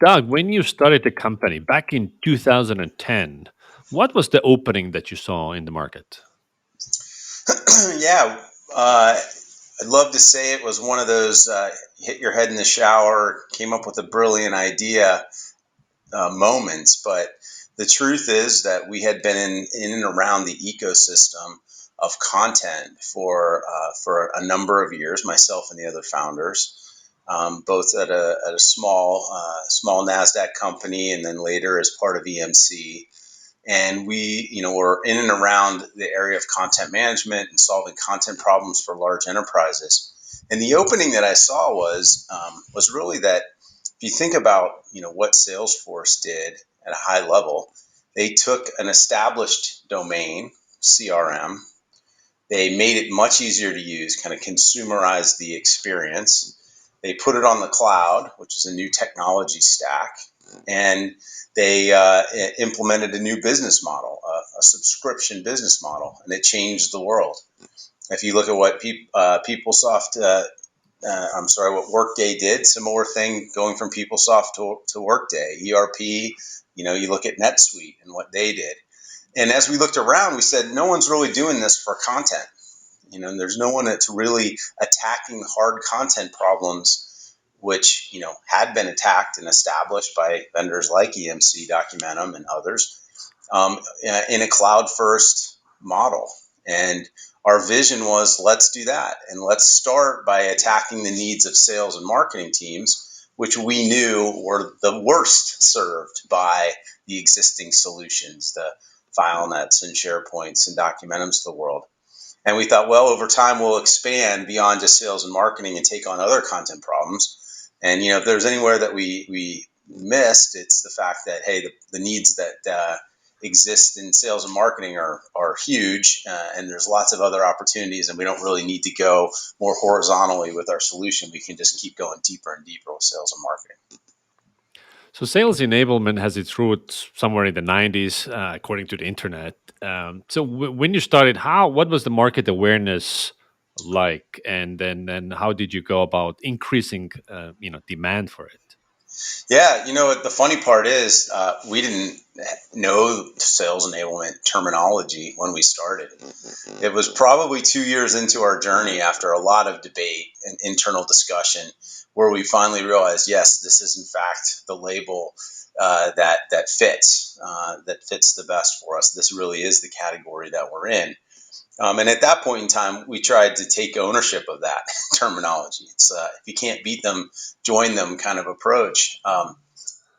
Doug, when you started the company back in 2010, what was the opening that you saw in the market? Yeah, I'd love to say it was one of those hit your head in the shower, came up with a brilliant idea moments. But the truth is that we had been in and around the ecosystem of content for a number of years, myself and the other founders. Both at a small Nasdaq company, and then later as part of EMC. And we, were in and around the area of content management and solving content problems for large enterprises. And the opening that I saw was really that if you think about, what Salesforce did at a high level, they took an established domain, CRM, they made it much easier to use, kind of consumerized the experience. They put it on the cloud, which is a new technology stack, and they implemented a new business model, a subscription business model, and it changed the world. If you look at what PeopleSoft, what Workday did, similar thing going from PeopleSoft to Workday, ERP. You look at NetSuite and what they did. And as we looked around, we said, no one's really doing this for content. And there's no one that's really attacking hard content problems, which, had been attacked and established by vendors like EMC, Documentum, and others, in a cloud first model. And our vision was, let's do that. And let's start by attacking the needs of sales and marketing teams, which we knew were the worst served by the existing solutions, the FileNets and SharePoints and Documentums of the world. And we thought, well, over time, we'll expand beyond just sales and marketing and take on other content problems. And, if there's anywhere that we missed, it's the fact that, hey, the needs that exist in sales and marketing are huge, and there's lots of other opportunities, and we don't really need to go more horizontally with our solution. We can just keep going deeper and deeper with sales and marketing. So, sales enablement has its roots somewhere in the 90s, according to the internet. When you started, what was the market awareness like, and then how did you go about increasing, demand for it? Yeah, the funny part is we didn't know sales enablement terminology when we started. It was probably 2 years into our journey, after a lot of debate and internal discussion, where we finally realized, yes, this is in fact the label that fits the best for us. This really is the category that we're in. And at that point in time, we tried to take ownership of that terminology. It's if you can't beat them, join them kind of approach.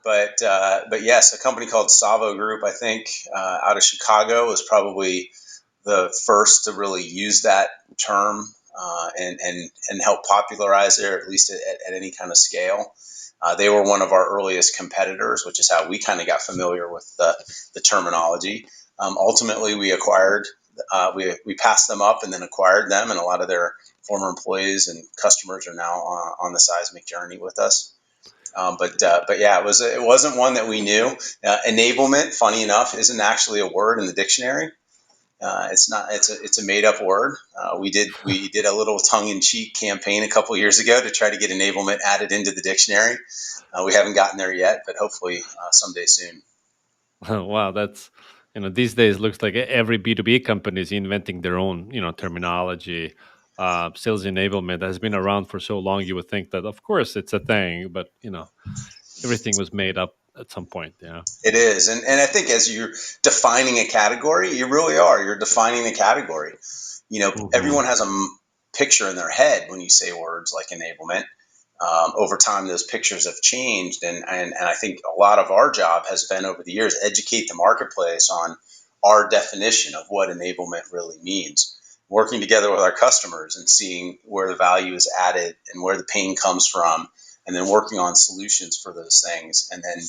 But yes, a company called Savo Group, I think, out of Chicago, was probably the first to really use that term and help popularize it, or at least at any kind of scale. They were one of our earliest competitors, which is how we kind of got familiar with the terminology. Ultimately, we passed them up and then acquired them, and a lot of their former employees and customers are now on the Seismic journey with us. But yeah, it wasn't one that we knew. Enablement, funny enough, isn't actually a word in the dictionary. It's not. It's a made up word. We did a little tongue in cheek campaign a couple years ago to try to get enablement added into the dictionary. We haven't gotten there yet, but hopefully someday soon. Wow, that's these days looks like every B2B company is inventing their own terminology. Sales enablement has been around for so long. You would think that of course it's a thing, but everything was made up at some point. Yeah. It is. And I think as you're defining a category, you really are. You're defining the category. Hmm. Everyone has a picture in their head when you say words like enablement. Over time, those pictures have changed. And I think a lot of our job has been over the years, educate the marketplace on our definition of what enablement really means. Working together with our customers and seeing where the value is added and where the pain comes from, and then working on solutions for those things. And then,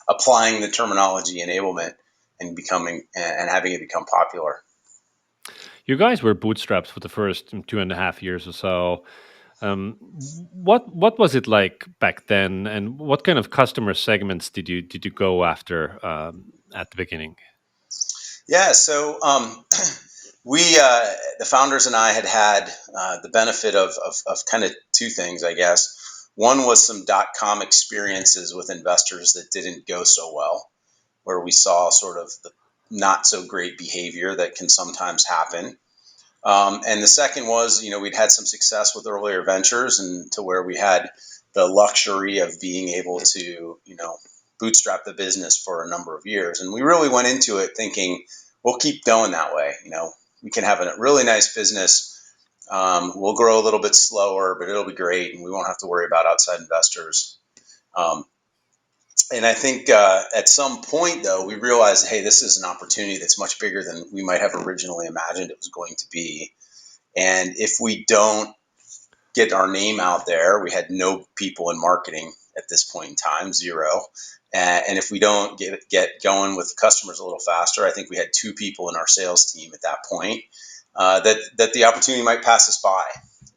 applying the terminology enablement and having it become popular. You guys were bootstrapped for the first 2.5 years or so. What was it like back then, and what kind of customer segments did you go after at the beginning? Yeah, so we, the founders and I, had the benefit of kind of two things, I guess. One was some .com experiences with investors that didn't go so well, where we saw sort of the not so great behavior that can sometimes happen. And the second was, we'd had some success with earlier ventures, and to where we had the luxury of being able to, bootstrap the business for a number of years. And we really went into it thinking, we'll keep going that way. We can have a really nice business. We'll grow a little bit slower, but it'll be great, and we won't have to worry about outside investors. Um, and I think at some point, though, we realized, hey, this is an opportunity that's much bigger than we might have originally imagined it was going to be. And if we don't get our name out there, we had no people in marketing at this point in time, zero. And if we don't get going with customers a little faster, I think we had two people in our sales team at that point, that the opportunity might pass us by.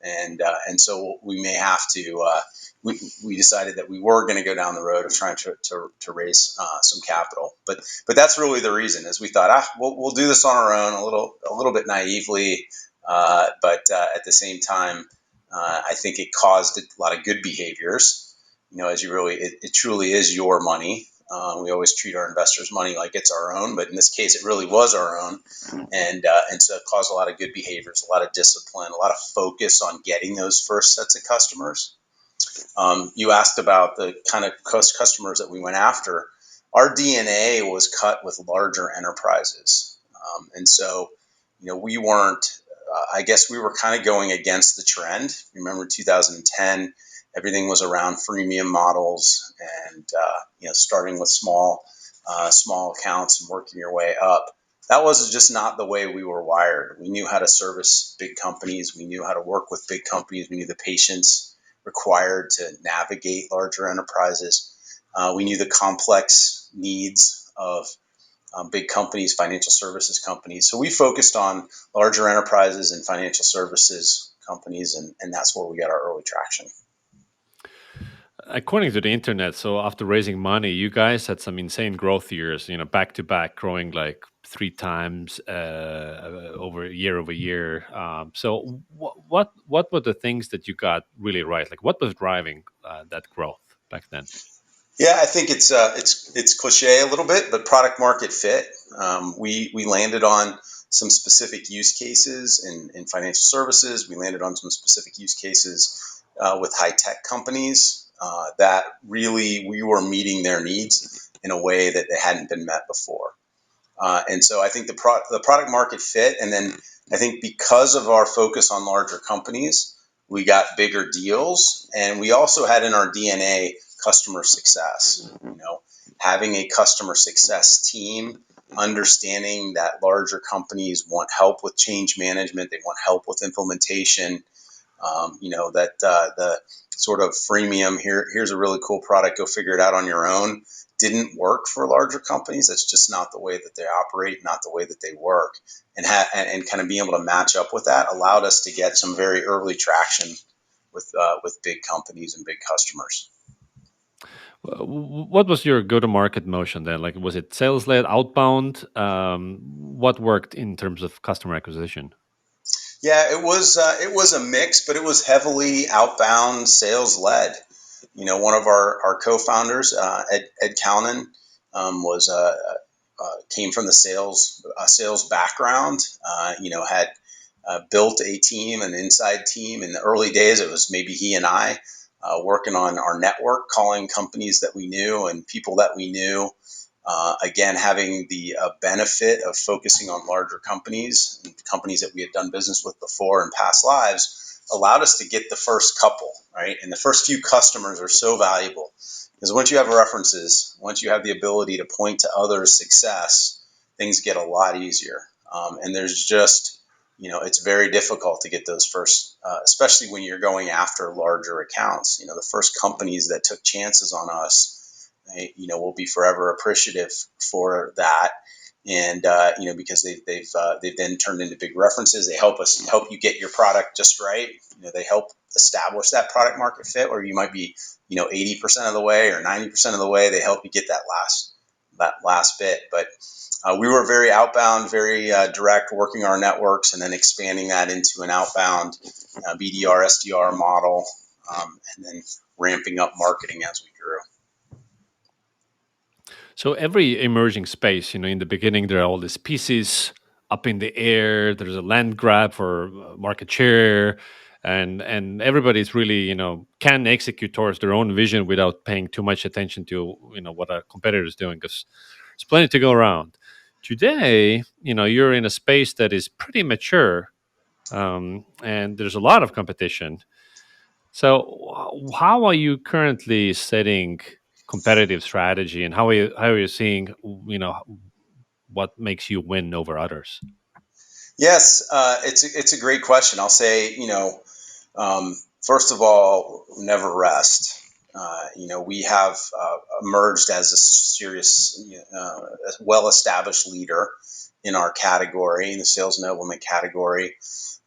And so we may have to, we decided that we were going to go down the road of trying to raise some capital. But that's really the reason, is we thought, we'll do this on our own, a little bit naively. But at the same time, I think it caused a lot of good behaviors. As you really, it truly is your money. We always treat our investors' money like it's our own, but in this case, it really was our own, and so it caused a lot of good behaviors, a lot of discipline, a lot of focus on getting those first sets of customers. You asked about the kind of customers that we went after. Our DNA was cut with larger enterprises, and so we weren't. I guess we were kind of going against the trend. Remember 2010, everything was around freemium models, and starting with small accounts and working your way up. That was just not the way we were wired. We knew how to service big companies. We knew how to work with big companies. We knew the patience required to navigate larger enterprises. We knew the complex needs of big companies, financial services companies. So we focused on larger enterprises and financial services companies, and that's where we got our early traction. According to the internet, so after raising money, you guys had some insane growth years, back to back, growing like 3 times over year. So what were the things that you got really right? Like, what was driving that growth back then? Yeah, I think it's cliche a little bit, but product market fit. We landed on some specific use cases in financial services. We landed on some specific use cases with high tech companies that really we were meeting their needs in a way that they hadn't been met before. And so I think the product market fit, and then I think because of our focus on larger companies, we got bigger deals, and we also had in our DNA customer success. Having a customer success team, understanding that larger companies want help with change management, they want help with implementation. That the sort of freemium, here's a really cool product, go figure it out on your own, didn't work for larger companies. That's just not the way that they operate, not the way that they work. And kind of being able to match up with that allowed us to get some very early traction with big companies and big customers. What was your go-to-market motion then? Like, was it sales-led, outbound? What worked in terms of customer acquisition? Yeah, it was a mix, but it was heavily outbound, sales led. One of our co-founders, Ed Calnan, was came from the sales background. Had built a team, an inside team. In the early days, it was maybe he and I working on our network, calling companies that we knew and people that we knew. Again, having the benefit of focusing on larger companies and companies that we had done business with before in past lives allowed us to get the first couple, right? And the first few customers are so valuable because once you have references, once you have the ability to point to others' success, things get a lot easier. And there's just, it's very difficult to get those first, especially when you're going after larger accounts. The first companies that took chances on us, we'll be forever appreciative for that, and because they've then turned into big references. They help you get your product just right. They help establish that product market fit, or you might be 80% of the way or 90% of the way. They help you get that last bit. But we were very outbound, very direct, working our networks, and then expanding that into an outbound BDR SDR model, and then ramping up marketing as we grew. So every emerging space, in the beginning there are all these pieces up in the air. There's a land grab for market share, and everybody's really can execute towards their own vision without paying too much attention to what a competitor is doing because there's plenty to go around. Today, you're in a space that is pretty mature, and there's a lot of competition. So, how are you currently setting competitive strategy, and how are you seeing what makes you win over others? Yes, it's a great question. I'll say, first of all, never rest. We have emerged as a serious, well-established leader in our category, in the sales enablement category.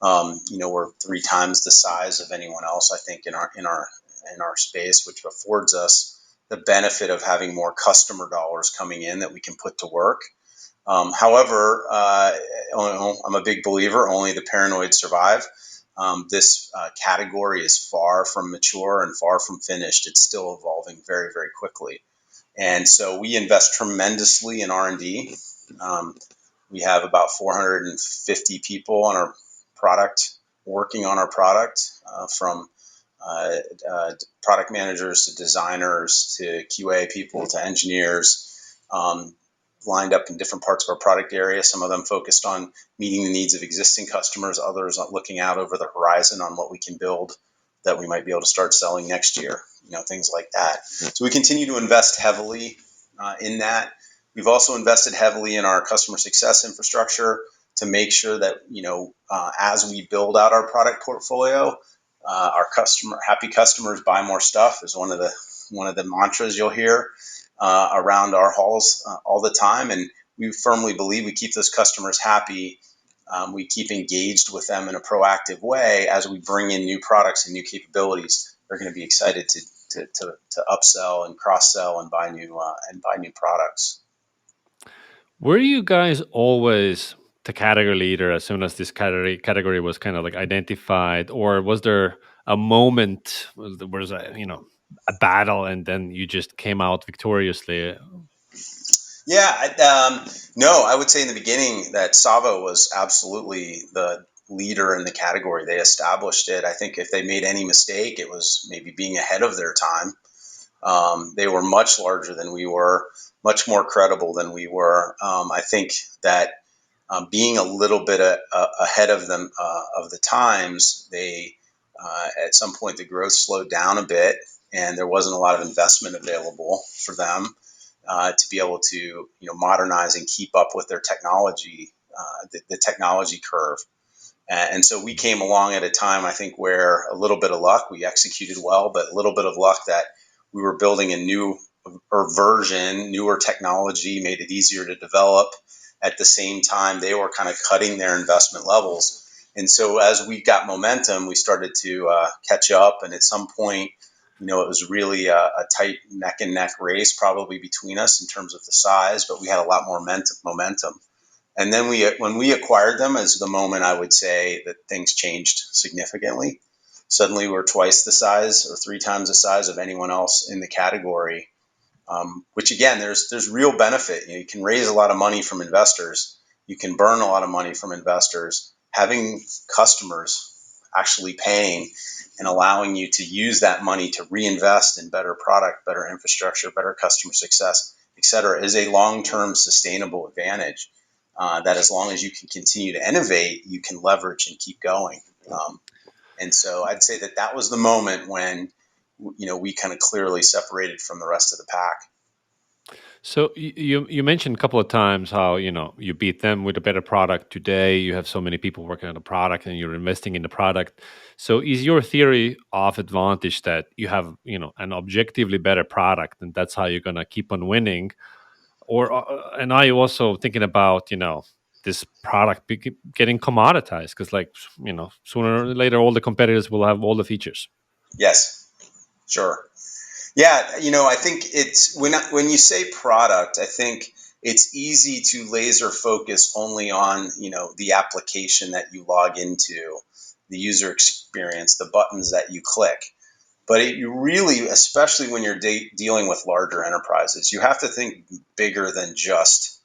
We're three times the size of anyone else, I think, in our space, which affords us the benefit of having more customer dollars coming in that we can put to work. However, I'm a big believer only the paranoid survive. This category is far from mature and far from finished. It's still evolving very, very quickly. And so we invest tremendously in R&D. We have about 450 people on our product, working on our product, from uh, product managers to designers to QA people to engineers, lined up in different parts of our product area. Some of them focused on meeting the needs of existing customers, others on looking out over the horizon on what we can build that we might be able to start selling next year, things like that. So we continue to invest heavily in that. We've also invested heavily in our customer success infrastructure to make sure that, as we build out our product portfolio, our happy customers buy more stuff is one of the mantras you'll hear around our halls all the time. And we firmly believe we keep those customers happy. We keep engaged with them in a proactive way as we bring in new products and new capabilities. They're going to be excited to upsell and cross sell and buy new products. Were you guys always the category leader as soon as this category was kind of like identified, or was there a moment was a battle and then you just came out victoriously? Yeah, no, I would say in the beginning that Savo was absolutely the leader in the category. They established it. I think if they made any mistake, it was maybe being ahead of their time. They were much larger than we were, much more credible than we were. I think that being a little bit ahead of them of the times, they at some point the growth slowed down a bit, and there wasn't a lot of investment available for them to be able to modernize and keep up with their technology, the technology curve. And so we came along at a time, I think, where a little bit of luck, we executed well, but a little bit of luck that we were building a new version, newer technology, made it easier to develop. At the same time, they were kind of cutting their investment levels. And so as we got momentum, we started to catch up. And at some point, it was really a tight neck and neck race, probably between us in terms of the size, but we had a lot more momentum. And then when we acquired them, is the moment I would say that things changed significantly. Suddenly, we're twice the size or three times the size of anyone else in the category. Which again, there's real benefit. You can raise a lot of money from investors. You can burn a lot of money from investors. Having customers actually paying and allowing you to use that money to reinvest in better product, better infrastructure, better customer success, et cetera, is a long-term sustainable advantage. That as long as you can continue to innovate, you can leverage and keep going. And so I'd say that was the moment when we kind of clearly separated from the rest of the pack. So you mentioned a couple of times how you beat them with a better product. Today you have so many people working on the product and you're investing in the product. So is your theory of advantage that you have an objectively better product and that's how you're gonna keep on winning? Or and are you also thinking about this product getting commoditized? Because like sooner or later all the competitors will have all the features. Yes, sure. Yeah, I think it's when you say product, I think it's easy to laser focus only on the application that you log into, the user experience, the buttons that you click. But you really, especially when you're dealing with larger enterprises, you have to think bigger than just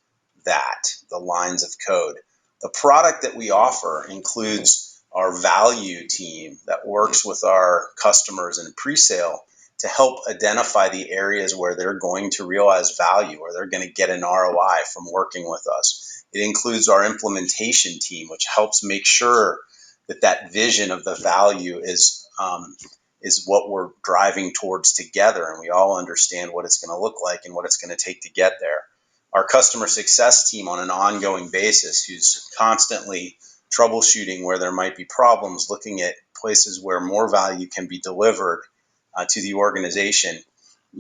that, the lines of code. The product that we offer includes our value team that works with our customers in pre-sale to help identify the areas where they're going to realize value, where they're going to get an ROI from working with us. It includes our implementation team, which helps make sure that that vision of the value is what we're driving towards together, and we all understand what it's going to look like and what it's going to take to get there. Our customer success team on an ongoing basis, who's constantly troubleshooting where there might be problems, looking at places where more value can be delivered to the organization.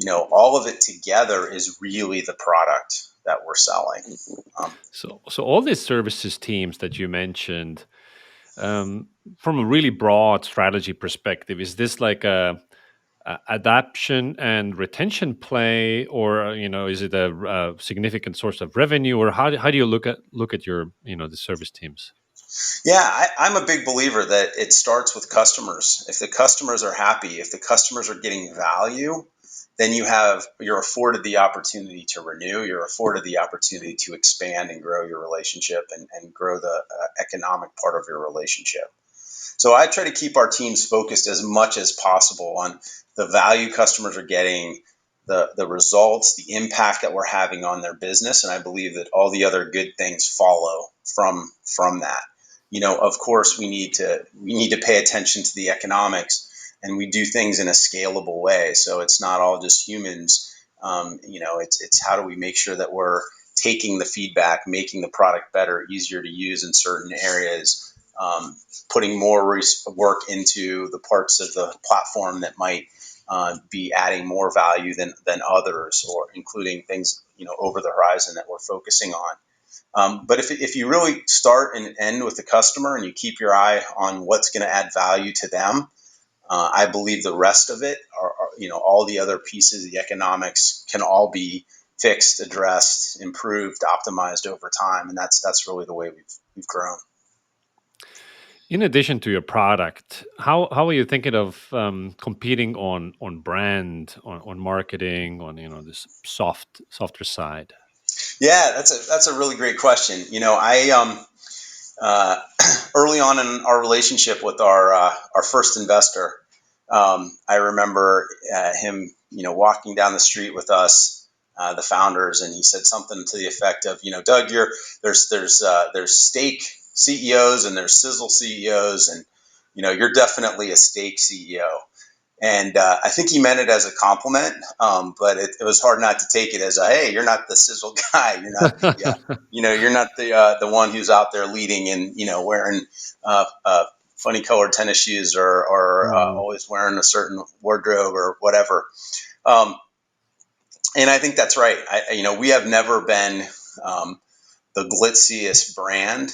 All of it together is really the product that we're selling. So all these services teams that you mentioned, from a really broad strategy perspective, is this like a adaption and retention play, or is it a significant source of revenue, or how do you look at your the service teams? Yeah, I'm a big believer that it starts with customers. If the customers are happy, if the customers are getting value, then you're afforded the opportunity to renew. You're afforded the opportunity to expand and grow your relationship and grow the economic part of your relationship. So I try to keep our teams focused as much as possible on the value customers are getting, the results, the impact that we're having on their business, and I believe that all the other good things follow from that. Of course, we need to pay attention to the economics, and we do things in a scalable way. So it's not all just humans. It's how do we make sure that we're taking the feedback, making the product better, easier to use in certain areas, putting more work into the parts of the platform that might be adding more value than others, or including things over the horizon that we're focusing on. But if you really start and end with the customer and you keep your eye on what's going to add value to them, I believe the rest of it all the other pieces, the economics can all be fixed, addressed, improved, optimized over time, and that's really the way we've grown. In addition to your product, how are you thinking of competing on brand, on marketing, on this softer side? Yeah, that's a really great question. I uh, early on in our relationship with our first investor, I remember him walking down the street with us, the founders, and he said something to the effect of, Doug, there's steak CEOs and there's sizzle CEOs, and you're definitely a steak CEO. And I think he meant it as a compliment, but it was hard not to take it as a, hey, you're not the sizzle guy. You're not the one who's out there leading and wearing funny colored tennis shoes, or Mm. always wearing a certain wardrobe or whatever. Um, and I think that's right. We have never been um, the glitziest brand.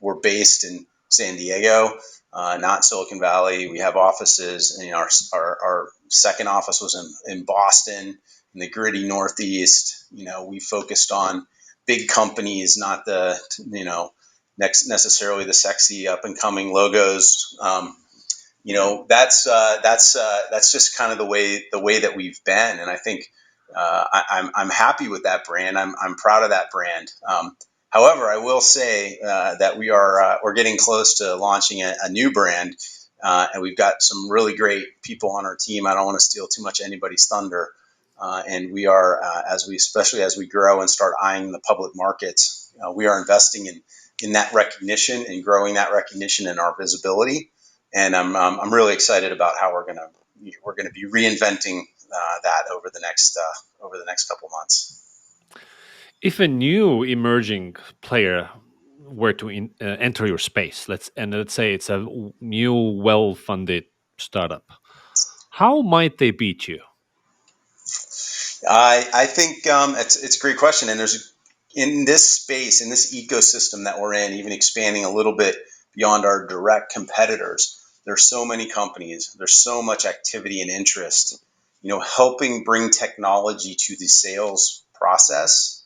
We're based in San Diego, not Silicon Valley. We have offices, and our second office was in Boston, in the gritty Northeast. We focused on big companies, not the next necessarily the sexy up and coming logos. That's just kind of the way that we've been, and I think I'm happy with that brand. I'm proud of that brand. However, I will say that we're getting close to launching a new brand, and we've got some really great people on our team. I don't want to steal too much of anybody's thunder, and we are especially as we grow and start eyeing the public markets, we are investing in that recognition and growing that recognition and our visibility. And I'm really excited about how we're gonna be reinventing that over the next couple of months. If a new emerging player were to enter your space, let's say it's a new, well-funded startup, how might they beat you? I think it's a great question, and there's in this space, in this ecosystem that we're in, even expanding a little bit beyond our direct competitors. There's so many companies. There's so much activity and interest. Helping bring technology to the sales process.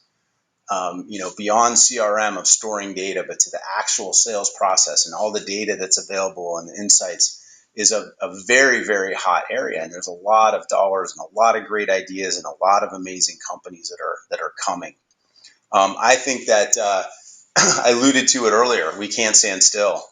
Beyond CRM of storing data, but to the actual sales process and all the data that's available and the insights. is a very, very hot area, and there's a lot of dollars and a lot of great ideas and a lot of amazing companies that are coming. I think that I alluded to it earlier. We can't stand still.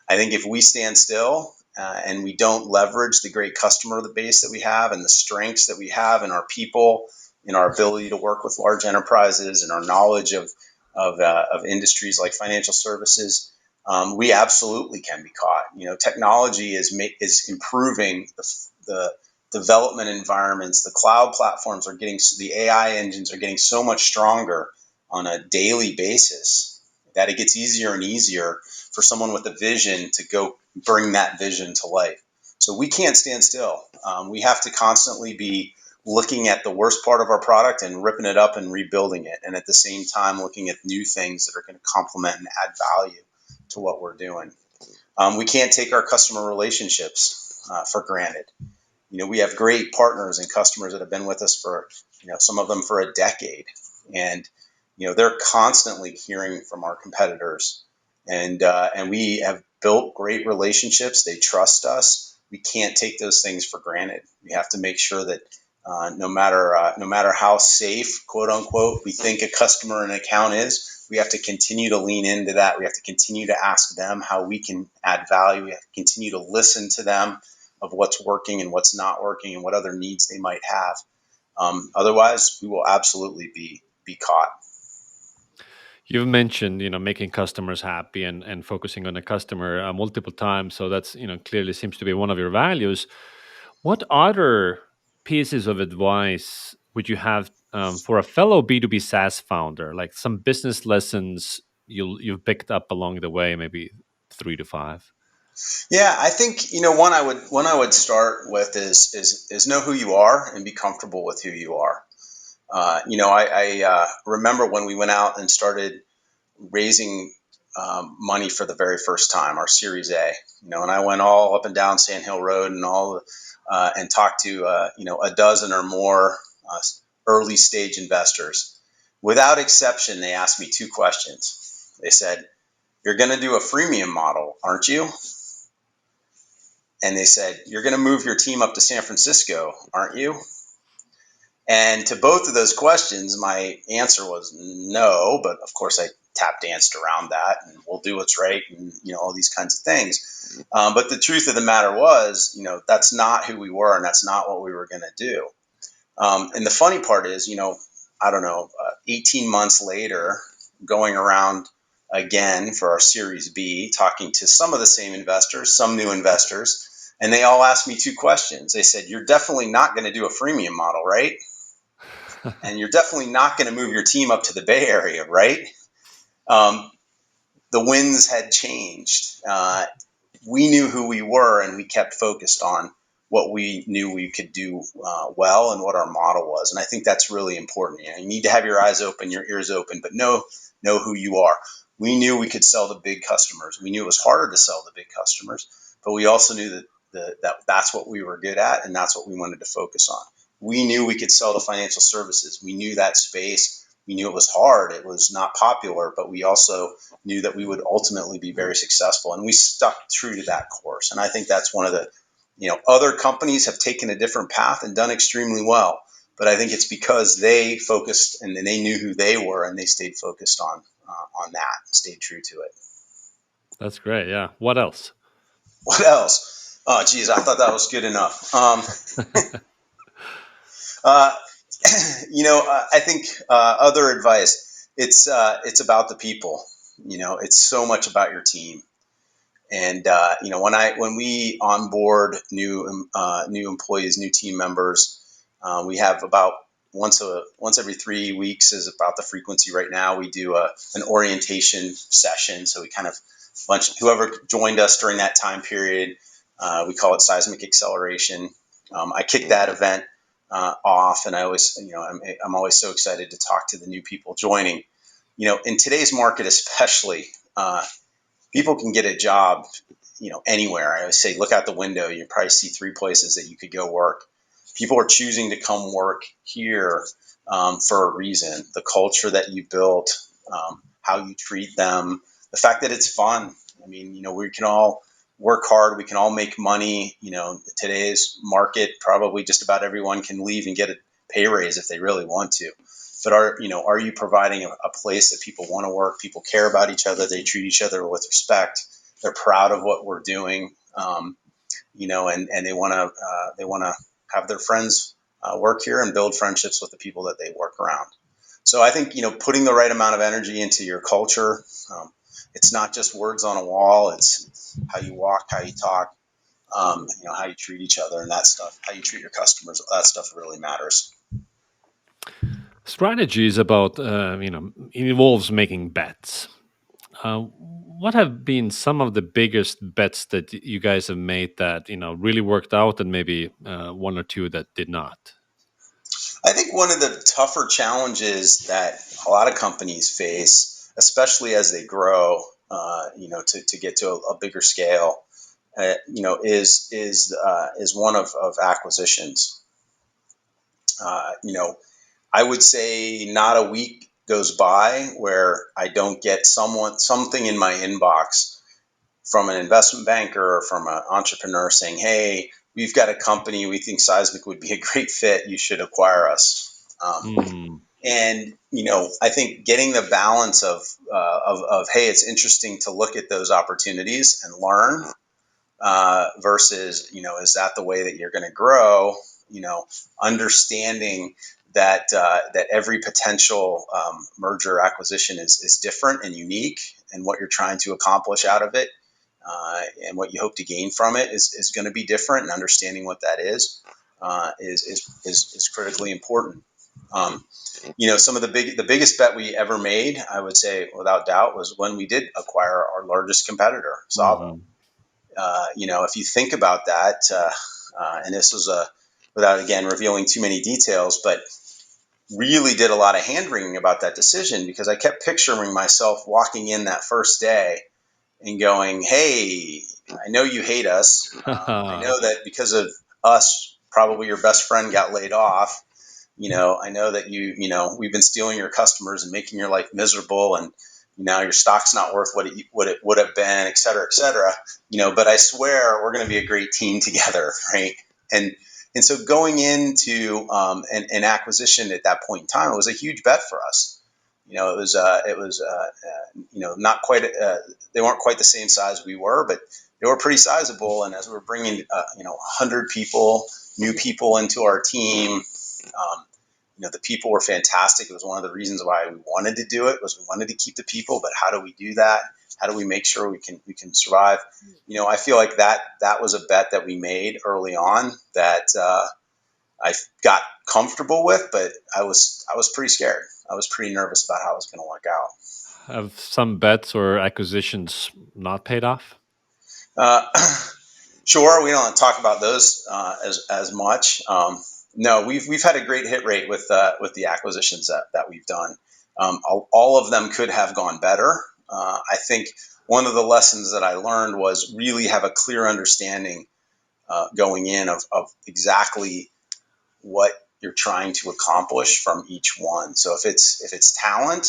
I think if we stand still and we don't leverage the great customer base that we have and the strengths that we have in our people, in our ability to work with large enterprises and our knowledge of industries like financial services, we absolutely can be caught. Technology is improving the development environments. The cloud platforms are getting, the AI engines are getting so much stronger on a daily basis that it gets easier and easier for someone with a vision to go bring that vision to life. So we can't stand still. We have to constantly be looking at the worst part of our product and ripping it up and rebuilding it. And at the same time, looking at new things that are going to complement and add value to what we're doing. We can't take our customer relationships for granted. We have great partners and customers that have been with us for, some of them for a decade. And, they're constantly hearing from our competitors. And we have built great relationships. They trust us. We can't take those things for granted. We have to make sure that no matter how safe, quote unquote, we think a customer and account is, we have to continue to lean into that. We have to continue to ask them how we can add value. We have to continue to listen to them of what's working and what's not working and what other needs they might have. Otherwise, we will absolutely be caught. You've mentioned, making customers happy and focusing on the customer multiple times. So that's, clearly seems to be one of your values. What other pieces of advice would you have for a fellow B2B SaaS founder, like some business lessons you've picked up along the way, maybe 3 to 5? Yeah, I think one I would start with is know who you are and be comfortable with who you are. I remember when we went out and started raising money for the very first time, our Series A. And I went all up and down Sand Hill Road and talked to a dozen or more early stage investors. Without exception, they asked me two questions. They said, "You're going to do a freemium model, aren't you?" And they said, "You're going to move your team up to San Francisco, aren't you?" And to both of those questions, my answer was no, but of course I tap danced around that and we'll do what's right and, all these kinds of things. But the truth of the matter was, that's not who we were and that's not what we were going to do. And the funny part is, I don't know, 18 months later, going around again for our Series B, talking to some of the same investors, some new investors, and they all asked me two questions. They said, "You're definitely not going to do a freemium model, right? And you're definitely not going to move your team up to the Bay Area, right?" Um, the winds had changed. We knew who we were, and we kept focused on what we knew we could do well and what our model was. And I think that's really important. You need to have your eyes open, your ears open, but know who you are. We knew we could sell to big customers. We knew it was harder to sell to big customers, but we also knew that's what we were good at, and that's what we wanted to focus on. We knew we could sell to financial services. We knew that space. We knew it was hard. It was not popular, but we also knew that we would ultimately be very successful. And we stuck true to that course. And I think that's one of the, other companies have taken a different path and done extremely well. But I think it's because they focused and they knew who they were and they stayed focused on that, stayed true to it. That's great. Yeah. What else? What else? Oh, geez, I thought that was good enough. Uh, I think other advice. It's about the people. It's so much about your team. And when we onboard new employees, new team members, we have about once every 3 weeks is about the frequency right now. We do an orientation session. So we kind of whoever joined us during that time period, we call it Seismic Acceleration. I kick that event off, and I'm always so excited to talk to the new people joining. In today's market, especially, people can get a job, anywhere. I always say, look out the window. You probably see 3 places that you could go work. People are choosing to come work here for a reason. The culture that you built, how you treat them, the fact that it's fun. I mean, we can all work hard. We can all make money. Today's market, probably just about everyone can leave and get a pay raise if they really want to. But are you providing a place that people want to work? People care about each other. They treat each other with respect. They're proud of what we're doing. And they want to have their friends work here and build friendships with the people that they work around. So I think putting the right amount of energy into your culture. It's not just words on a wall. It's how you walk, how you talk, how you treat each other, and that stuff. How you treat your customers. That stuff really matters. Strategy is about, it involves making bets. What have been some of the biggest bets that you guys have made that really worked out, and maybe one or two that did not? I think one of the tougher challenges that a lot of companies face, especially as they grow, to get to a bigger scale, is one of acquisitions. I would say not a week goes by where I don't get something in my inbox from an investment banker or from an entrepreneur saying, "Hey, we've got a company. We think Seismic would be a great fit. You should acquire us." Mm, And I think getting the balance of hey, it's interesting to look at those opportunities and learn, versus is that the way that you're going to grow? Understanding that every potential merger acquisition is different and unique, and what you're trying to accomplish out of it, and what you hope to gain from it is going to be different. And understanding what that is critically important. Some of the biggest bet we ever made, I would say without doubt, was when we did acquire our largest competitor, Savo. mhm. If you think about that, and this was without again revealing too many details, but really did a lot of hand wringing about that decision, because I kept picturing myself walking in that first day and going, "Hey, I know you hate us. I know that because of us, probably your best friend got laid off. I know that we've been stealing your customers and making your life miserable, and now your stock's not worth what it would have been, et cetera, et cetera. But I swear we're going to be a great team together, right?" And and so going into an acquisition at that point in time, it was a huge bet for us. Not quite. They weren't quite the same size we were, but they were pretty sizable. And as we were bringing 100 people, new people into our team, the people were fantastic. It was one of the reasons why we wanted to do it, was we wanted to keep the people. But how do we do that? How do we make sure we can survive? I feel like that was a bet that we made early on that I got comfortable with, but I was pretty scared. I was pretty nervous about how it was going to work out. Have some bets or acquisitions not paid off? Uh, sure, we don't talk about those as much. No, we've had a great hit rate with the acquisitions that we've done. All of them could have gone better. I think one of the lessons that I learned was really have a clear understanding going in of exactly what you're trying to accomplish from each one. So if it's talent,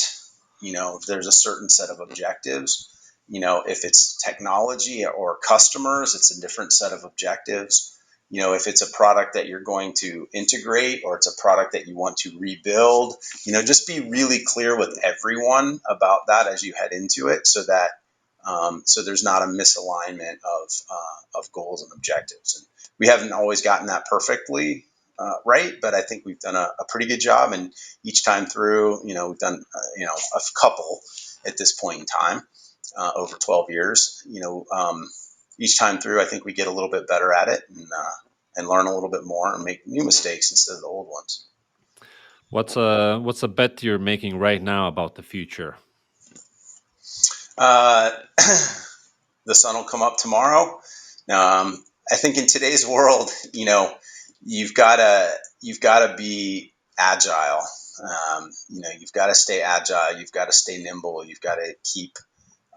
there's a certain set of objectives. If it's technology or customers, it's a different set of objectives. If it's a product that you're going to integrate, or it's a product that you want to rebuild, just be really clear with everyone about that as you head into it, so that so there's not a misalignment of goals and objectives. And we haven't always gotten that perfectly right, but I think we've done a pretty good job. And each time through, we've done a couple at this point in time, over 12 years. Each time through, I think we get a little bit better at it, and learn a little bit more and make new mistakes instead of the old ones. What's a bet you're making right now about the future? Uh, the sun will come up tomorrow. I think in today's world, you've got to be agile. You've got to stay agile. You've got to stay nimble. You've got to keep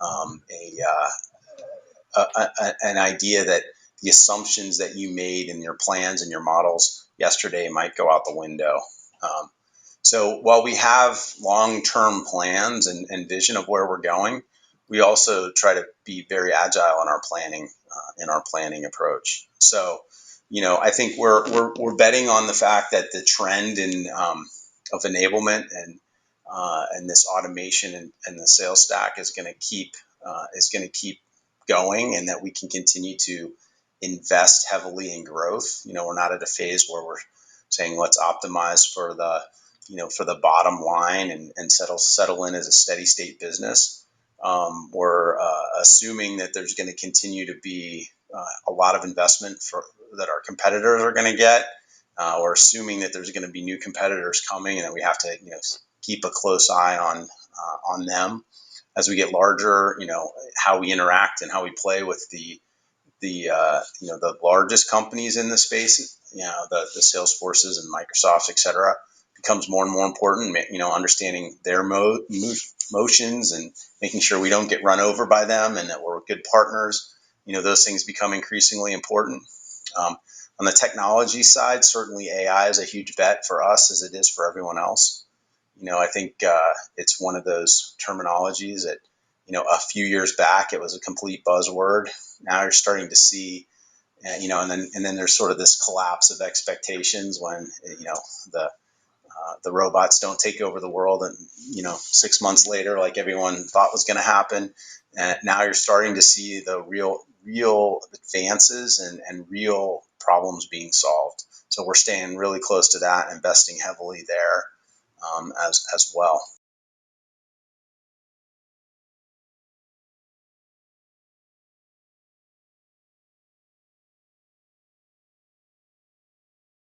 um, an idea that the assumptions that you made in your plans and your models yesterday might go out the window. Um, so while we have long-term plans and vision of where we're going, we also try to be very agile in our planning. in our planning approach. So, I think we're betting on the fact that the trend in of enablement and this automation and the sales stack is going to keep going, and that we can continue to invest heavily in growth. We're not at a phase where we're saying let's optimize for the for the bottom line and settle in as a steady state business. We're assuming that there's going to continue to be a lot of investment that our competitors are going to get. We're assuming that there's going to be new competitors coming, and that we have to keep a close eye on them as we get larger. How we interact and how we play with the largest companies in the space, the Salesforces and Microsofts, et cetera, becomes more and more important. Understanding their motions and making sure we don't get run over by them, and that we're good partners. Those things become increasingly important. On the technology side, certainly AI is a huge bet for us, as it is for everyone else. I think it's one of those terminologies that, a few years back, it was a complete buzzword. Now you're starting to see, and then there's sort of this collapse of expectations when, the robots don't take over the world, and 6 months later, like everyone thought was going to happen. And now you're starting to see the real advances and real problems being solved. So we're staying really close to that, investing heavily there as well.